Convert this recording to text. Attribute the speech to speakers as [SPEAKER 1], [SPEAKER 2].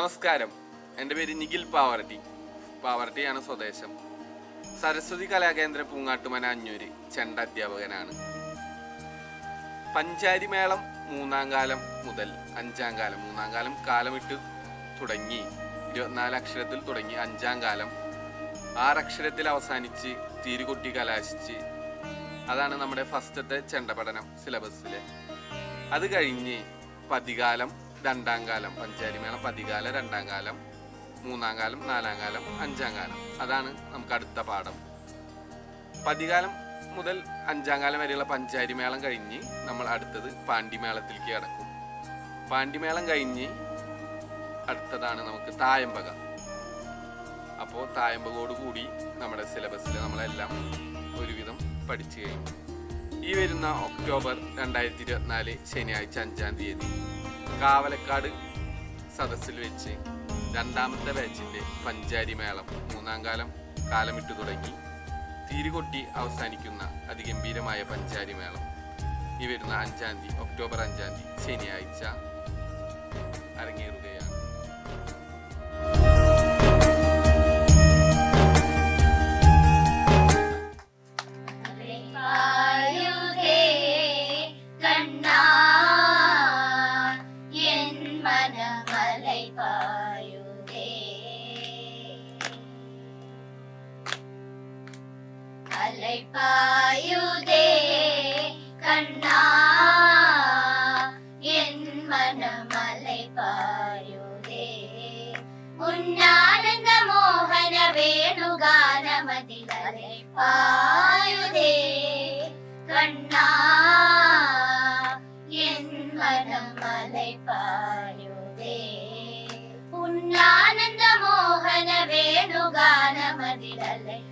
[SPEAKER 1] നമസ്കാരം. എൻ്റെ പേര് നിഖിൽ പാവർട്ടി. പാവർട്ടിയാണ് സ്വദേശം. സരസ്വതി കലാകേന്ദ്ര പൂങ്ങാട്ടുമന അഞ്ഞൂര് ചെണ്ട അധ്യാപകനാണ്. പഞ്ചാരി മേളം മൂന്നാം കാലം മുതൽ അഞ്ചാം കാലം, മൂന്നാം കാലം കാലമിട്ട് തുടങ്ങി 24 അക്ഷരത്തിൽ തുടങ്ങി, അഞ്ചാം കാലം 6 അക്ഷരത്തിൽ അവസാനിച്ച് തീരുകൊട്ടി കലാശിച്ച്, അതാണ് നമ്മുടെ ഫസ്റ്റത്തെ ചെണ്ട പഠനം സിലബസിലെ. അത് കഴിഞ്ഞ് പതികാലം, രണ്ടാം കാലം, പഞ്ചാരി മേളം പതികാലം, രണ്ടാം കാലം, മൂന്നാം കാലം, നാലാം കാലം, അഞ്ചാം കാലം, അതാണ് നമുക്ക് അടുത്ത പാഠം. പതികാലം മുതൽ അഞ്ചാം കാലം വരെയുള്ള പഞ്ചാരി മേളം കഴിഞ്ഞ് നമ്മൾ അടുത്തത് പാണ്ടിമേളത്തിലേക്ക് കടക്കും. പാണ്ടിമേളം കഴിഞ്ഞ് അടുത്തതാണ് നമുക്ക് തായമ്പക. അപ്പോൾ തായമ്പകോടുകൂടി നമ്മുടെ സിലബസിൽ നമ്മളെല്ലാം ഒരുവിധം പഠിച്ചു കഴിഞ്ഞു. ഈ വരുന്ന ഒക്ടോബർ 2024 ശനിയാഴ്ച 5-ാം തീയതി കാവലക്കാട് സദസ്സിൽ വെച്ച് രണ്ടാമത്തെ ബാച്ചിൻ്റെ പഞ്ചാരി മേളം മൂന്നാം കാലം കാലമിട്ട് തുടങ്ങി തീരുകൊട്ടി അവസാനിക്കുന്ന അതിഗംഭീരമായ പഞ്ചാരി മേളം ഈ വരുന്ന 5-ാം തീയതി, ഒക്ടോബർ 5-ാം തീയതി ശനിയാഴ്ച അരങ്ങേറുകയാണ്.
[SPEAKER 2] அலைபாயுதே கண்ணா என் மனம் அலைபாயுதே உன்னானந்த மோகன வேணுகானமதில் அலைபாயுதே கண்ணா என் மனம் அலைபாயுதே உன்னானந்த மோகன வேணுகானமதில் அலைபாயுதே